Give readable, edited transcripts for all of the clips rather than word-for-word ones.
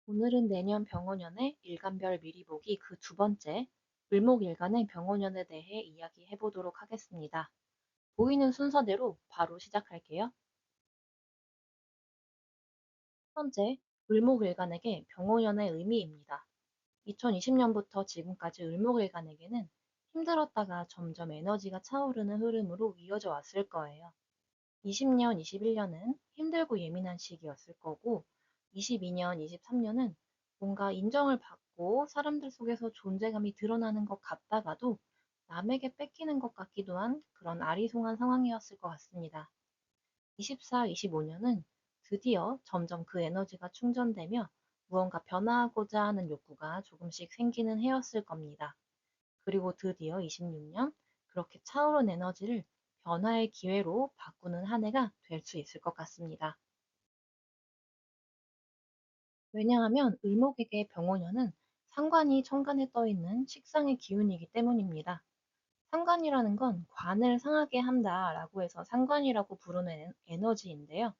오늘은 내년 병원연의 일간별 미리 보기 그 두 번째, 을목일간의 병원연에 대해 이야기해 보도록 하겠습니다. 보이는 순서대로 바로 시작할게요. 첫 번째, 을목일간에게 병원연의 의미입니다. 2020년부터 지금까지 을목일간에게는 힘들었다가 점점 에너지가 차오르는 흐름으로 이어져 왔을 거예요. 20년, 21년은 힘들고 예민한 시기였을 거고, 22년, 23년은 뭔가 인정을 받고 사람들 속에서 존재감이 드러나는 것 같다가도 남에게 뺏기는 것 같기도 한 그런 아리송한 상황이었을 것 같습니다. 24, 25년은 드디어 점점 그 에너지가 충전되며 무언가 변화하고자 하는 욕구가 조금씩 생기는 해였을 겁니다. 그리고 드디어 26년 그렇게 차오른 에너지를 변화의 기회로 바꾸는 한 해가 될 수 있을 것 같습니다. 왜냐하면 을목에게 병오년은 상관이 천간에 떠 있는 식상의 기운이기 때문입니다. 상관이라는 건 관을 상하게 한다라고 해서 상관이라고 부르는 에너지인데요.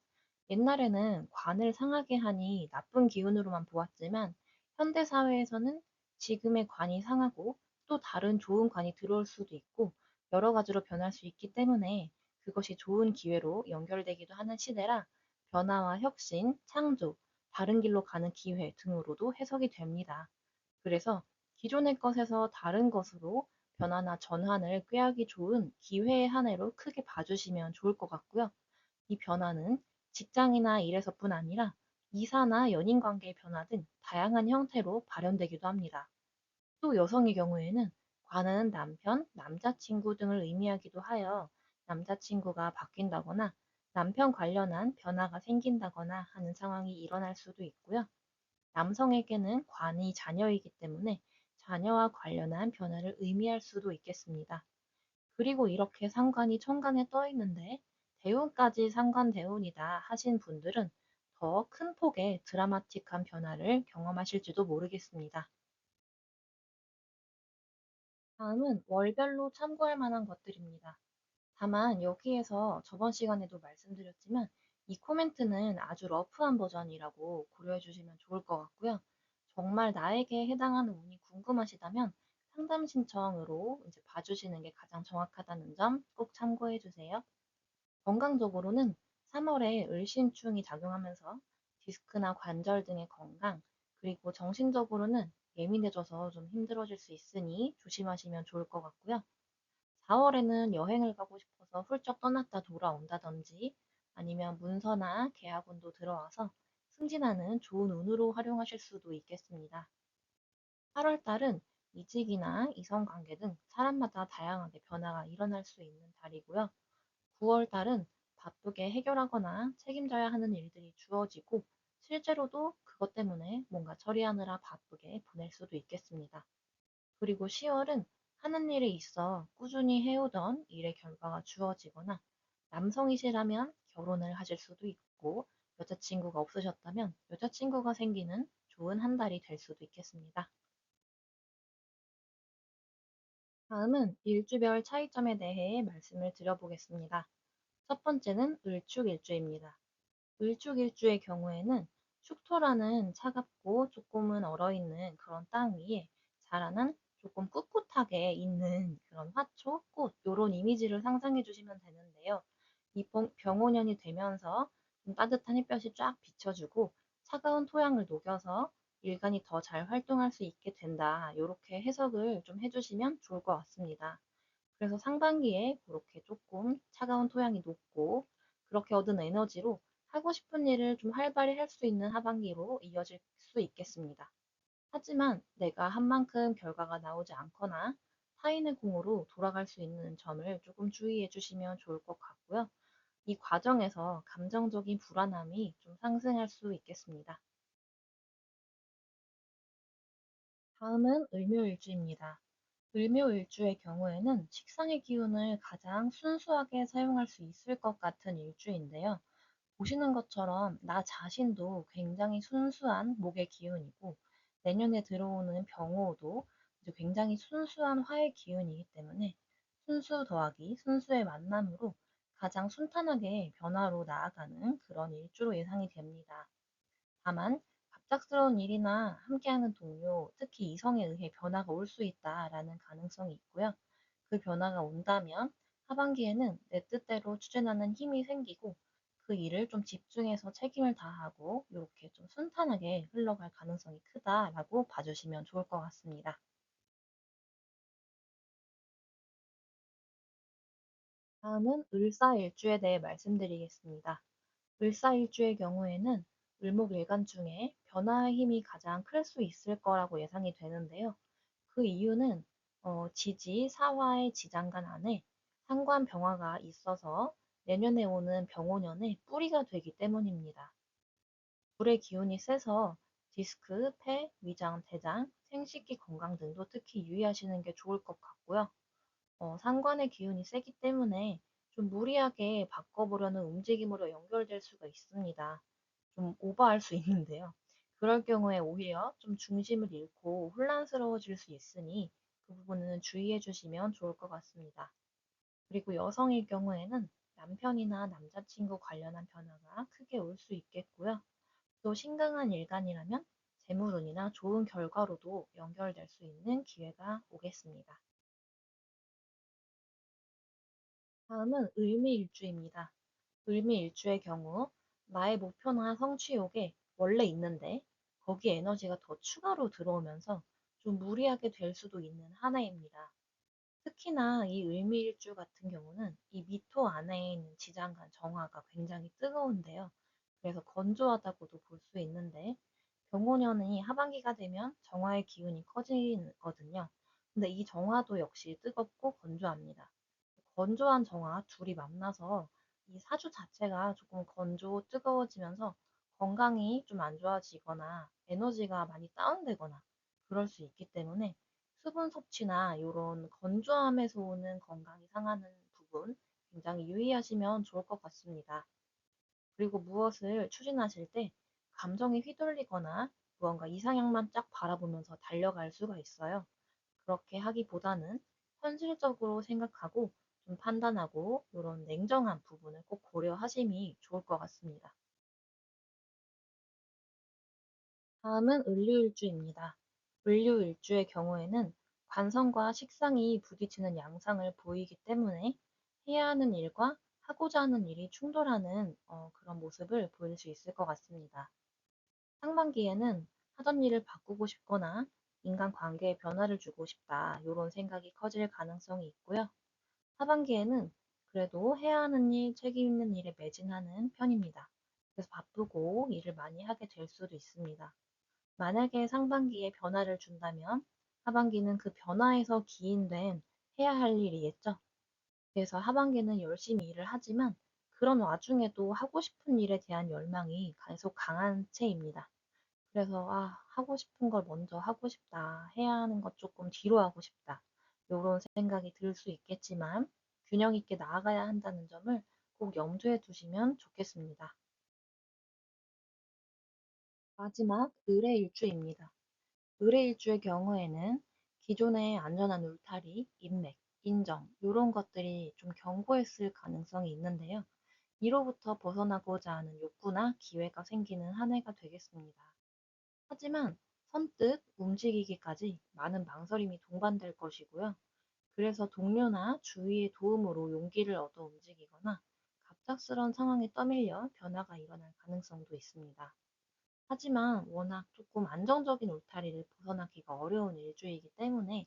옛날에는 관을 상하게 하니 나쁜 기운으로만 보았지만 현대 사회에서는 지금의 관이 상하고 또 다른 좋은 관이 들어올 수도 있고 여러 가지로 변할 수 있기 때문에 그것이 좋은 기회로 연결되기도 하는 시대라 변화와 혁신, 창조, 다른 길로 가는 기회 등으로도 해석이 됩니다. 그래서 기존의 것에서 다른 것으로 변화나 전환을 꾀하기 좋은 기회의 한 해로 크게 봐주시면 좋을 것 같고요. 이 변화는 직장이나 일에서뿐 아니라 이사나 연인 관계의 변화 등 다양한 형태로 발현되기도 합니다. 또 여성의 경우에는 관은 남편, 남자친구 등을 의미하기도 하여 남자친구가 바뀐다거나 남편 관련한 변화가 생긴다거나 하는 상황이 일어날 수도 있고요. 남성에게는 관이 자녀이기 때문에 자녀와 관련한 변화를 의미할 수도 있겠습니다. 그리고 이렇게 상관이 천간에 떠 있는데 대운까지 상관 대운이다 하신 분들은 더 큰 폭의 드라마틱한 변화를 경험하실지도 모르겠습니다. 다음은 월별로 참고할 만한 것들입니다. 다만 여기에서 저번 시간에도 말씀드렸지만 이 코멘트는 아주 러프한 버전이라고 고려해 주시면 좋을 것 같고요. 정말 나에게 해당하는 운이 궁금하시다면 상담 신청으로 이제 봐주시는 게 가장 정확하다는 점 꼭 참고해 주세요. 건강적으로는 3월에 을신충이 작용하면서 디스크나 관절 등의 건강, 그리고 정신적으로는 예민해져서 좀 힘들어질 수 있으니 조심하시면 좋을 것 같고요. 4월에는 여행을 가고 싶어서 훌쩍 떠났다 돌아온다든지 아니면 문서나 계약운도 들어와서 승진하는 좋은 운으로 활용하실 수도 있겠습니다. 8월 달은 이직이나 이성관계 등 사람마다 다양하게 변화가 일어날 수 있는 달이고요. 9월 달은 바쁘게 해결하거나 책임져야 하는 일들이 주어지고 실제로도 그것 때문에 뭔가 처리하느라 바쁘게 보낼 수도 있겠습니다. 그리고 10월은 하는 일에 있어 꾸준히 해오던 일의 결과가 주어지거나 남성이시라면 결혼을 하실 수도 있고 여자친구가 없으셨다면 여자친구가 생기는 좋은 한 달이 될 수도 있겠습니다. 다음은 일주별 차이점에 대해 말씀을 드려보겠습니다. 첫 번째는 을축일주입니다. 을축일주의 경우에는 축토라는 차갑고 조금은 얼어있는 그런 땅 위에 자라난 조금 꿋꿋하게 있는 그런 화초, 꽃 요런 이미지를 상상해 주시면 되는데요. 이 병오년이 되면서 좀 따뜻한 햇볕이 쫙 비춰주고 차가운 토양을 녹여서 일간이 더 잘 활동할 수 있게 된다. 요렇게 해석을 좀 해주시면 좋을 것 같습니다. 그래서 상반기에 그렇게 조금 차가운 토양이 녹고 그렇게 얻은 에너지로 하고 싶은 일을 좀 활발히 할 수 있는 하반기로 이어질 수 있겠습니다. 하지만 내가 한 만큼 결과가 나오지 않거나 타인의 공으로 돌아갈 수 있는 점을 조금 주의해 주시면 좋을 것 같고요. 이 과정에서 감정적인 불안함이 좀 상승할 수 있겠습니다. 다음은 을묘일주입니다. 을묘일주의 경우에는 식상의 기운을 가장 순수하게 사용할 수 있을 것 같은 일주인데요. 보시는 것처럼 나 자신도 굉장히 순수한 목의 기운이고 내년에 들어오는 병호도 이제 굉장히 순수한 화의 기운이기 때문에 순수 더하기 순수의 만남으로 가장 순탄하게 변화로 나아가는 그런 일주로 예상이 됩니다. 다만 갑작스러운 일이나 함께하는 동료, 특히 이성에 의해 변화가 올 수 있다라는 가능성이 있고요. 그 변화가 온다면 하반기에는 내 뜻대로 추진하는 힘이 생기고 그 일을 좀 집중해서 책임을 다하고 이렇게 좀 순탄하게 흘러갈 가능성이 크다라고 봐주시면 좋을 것 같습니다. 다음은 을사일주에 대해 말씀드리겠습니다. 을사일주의 경우에는 을목일간 중에 변화의 힘이 가장 클 수 있을 거라고 예상이 되는데요. 그 이유는 지지, 사화의 지장간 안에 상관 병화가 있어서 내년에 오는 병오년의 뿌리가 되기 때문입니다. 불의 기운이 세서 디스크, 폐, 위장, 대장, 생식기 건강 등도 특히 유의하시는 게 좋을 것 같고요. 상관의 기운이 세기 때문에 좀 무리하게 바꿔보려는 움직임으로 연결될 수가 있습니다. 좀 오버할 수 있는데요. 그럴 경우에 오히려 좀 중심을 잃고 혼란스러워질 수 있으니 그 부분은 주의해 주시면 좋을 것 같습니다. 그리고 여성일 경우에는 남편이나 남자친구 관련한 변화가 크게 올 수 있겠고요. 또 신강한 일간이라면 재물운이나 좋은 결과로도 연결될 수 있는 기회가 오겠습니다. 다음은 을미일주입니다. 을미일주의 경우 나의 목표나 성취욕에 원래 있는데 거기 에너지가 더 추가로 들어오면서 좀 무리하게 될 수도 있는 한 해입니다. 특히나 이 을미일주 같은 경우는 이 미토 안에 있는 지장간 정화가 굉장히 뜨거운데요. 그래서 건조하다고도 볼 수 있는데 병오년이 하반기가 되면 정화의 기운이 커지거든요. 근데 이 정화도 역시 뜨겁고 건조합니다. 건조한 정화 둘이 만나서 이 사주 자체가 조금 건조 뜨거워지면서 건강이 좀 안 좋아지거나 에너지가 많이 다운되거나 그럴 수 있기 때문에 수분 섭취나 이런 건조함에서 오는 건강이 상하는 부분 굉장히 유의하시면 좋을 것 같습니다. 그리고 무엇을 추진하실 때 감정에 휘둘리거나 무언가 이상향만 쫙 바라보면서 달려갈 수가 있어요. 그렇게 하기보다는 현실적으로 생각하고 좀 판단하고 이런 냉정한 부분을 꼭 고려하심이 좋을 것 같습니다. 다음은 을류일주입니다. 을류일주의 경우에는 관성과 식상이 부딪히는 양상을 보이기 때문에 해야 하는 일과 하고자 하는 일이 충돌하는 그런 모습을 보일 수 있을 것 같습니다. 상반기에는 하던 일을 바꾸고 싶거나 인간 관계에 변화를 주고 싶다, 이런 생각이 커질 가능성이 있고요. 하반기에는 그래도 해야 하는 일, 책임 있는 일에 매진하는 편입니다. 그래서 바쁘고 일을 많이 하게 될 수도 있습니다. 만약에 상반기에 변화를 준다면 하반기는 그 변화에서 기인된 해야 할 일이겠죠. 그래서 하반기는 열심히 일을 하지만 그런 와중에도 하고 싶은 일에 대한 열망이 계속 강한 채입니다. 그래서 하고 싶은 걸 먼저 하고 싶다. 해야 하는 것 조금 뒤로 하고 싶다. 요런 생각이 들 수 있겠지만 균형 있게 나아가야 한다는 점을 꼭 염두에 두시면 좋겠습니다. 마지막 을의 일주입니다. 을의 일주의 경우에는 기존의 안전한 울타리, 인맥, 인정 요런 것들이 좀 견고했을 가능성이 있는데요. 이로부터 벗어나고자 하는 욕구나 기회가 생기는 한 해가 되겠습니다. 하지만 선뜻 움직이기까지 많은 망설임이 동반될 것이고요. 그래서 동료나 주위의 도움으로 용기를 얻어 움직이거나 갑작스런 상황에 떠밀려 변화가 일어날 가능성도 있습니다. 하지만 워낙 조금 안정적인 울타리를 벗어나기가 어려운 일주이기 때문에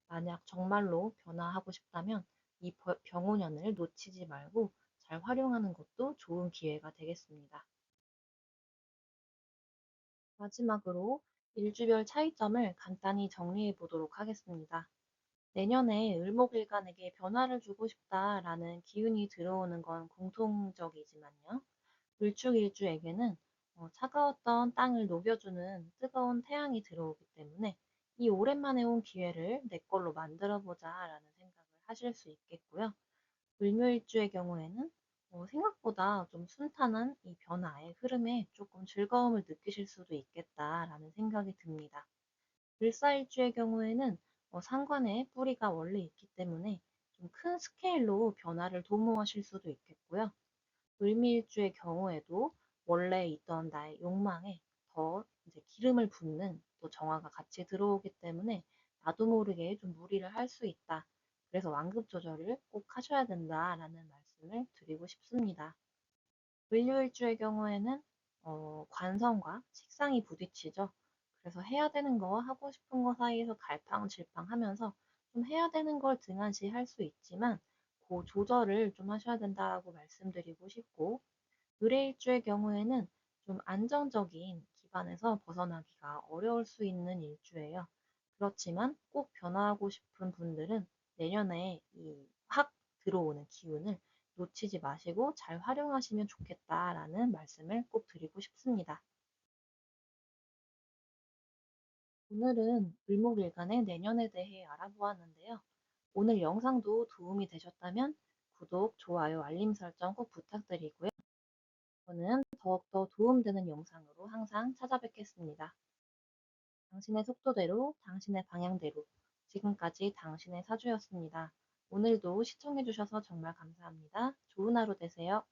만약 정말로 변화하고 싶다면 이 병오년을 놓치지 말고 잘 활용하는 것도 좋은 기회가 되겠습니다. 마지막으로 일주별 차이점을 간단히 정리해 보도록 하겠습니다. 내년에 을목일간에게 변화를 주고 싶다라는 기운이 들어오는 건 공통적이지만요. 을축일주에게는 차가웠던 땅을 녹여주는 뜨거운 태양이 들어오기 때문에 이 오랜만에 온 기회를 내 걸로 만들어 보자라는 생각을 하실 수 있겠고요. 을묘일주의 경우에는 생각보다 좀 순탄한 이 변화의 흐름에 조금 즐거움을 느끼실 수도 있겠다라는 생각이 듭니다. 을사일주의 경우에는 상관에 뿌리가 원래 있기 때문에 좀 큰 스케일로 변화를 도모하실 수도 있겠고요. 을미일주의 경우에도 원래 있던 나의 욕망에 더 이제 이제 기름을 붓는 또 정화가 같이 들어오기 때문에 나도 모르게 좀 무리를 할 수 있다. 그래서 완급 조절을 꼭 하셔야 된다라는 말씀을 드리고 싶습니다. 을료일주의 경우에는 관성과 식상이 부딪히죠. 그래서 해야 되는 거 하고 싶은 거 사이에서 갈팡질팡하면서 좀 해야 되는 걸 등한시할 수 있지만 그 조절을 좀 하셔야 된다고 말씀드리고 싶고, 을의 일주의 경우에는 좀 안정적인 기반에서 벗어나기가 어려울 수 있는 일주예요. 그렇지만 꼭 변화하고 싶은 분들은 내년에 이 확 들어오는 기운을 놓치지 마시고 잘 활용하시면 좋겠다라는 말씀을 꼭 드리고 싶습니다. 오늘은 을목일간의 내년에 대해 알아보았는데요. 오늘 영상도 도움이 되셨다면 구독, 좋아요, 알림 설정 꼭 부탁드리고요. 저는 더욱더 도움되는 영상으로 항상 찾아뵙겠습니다. 당신의 속도대로, 당신의 방향대로. 지금까지 당신의 사주였습니다. 오늘도 시청해주셔서 정말 감사합니다. 좋은 하루 되세요.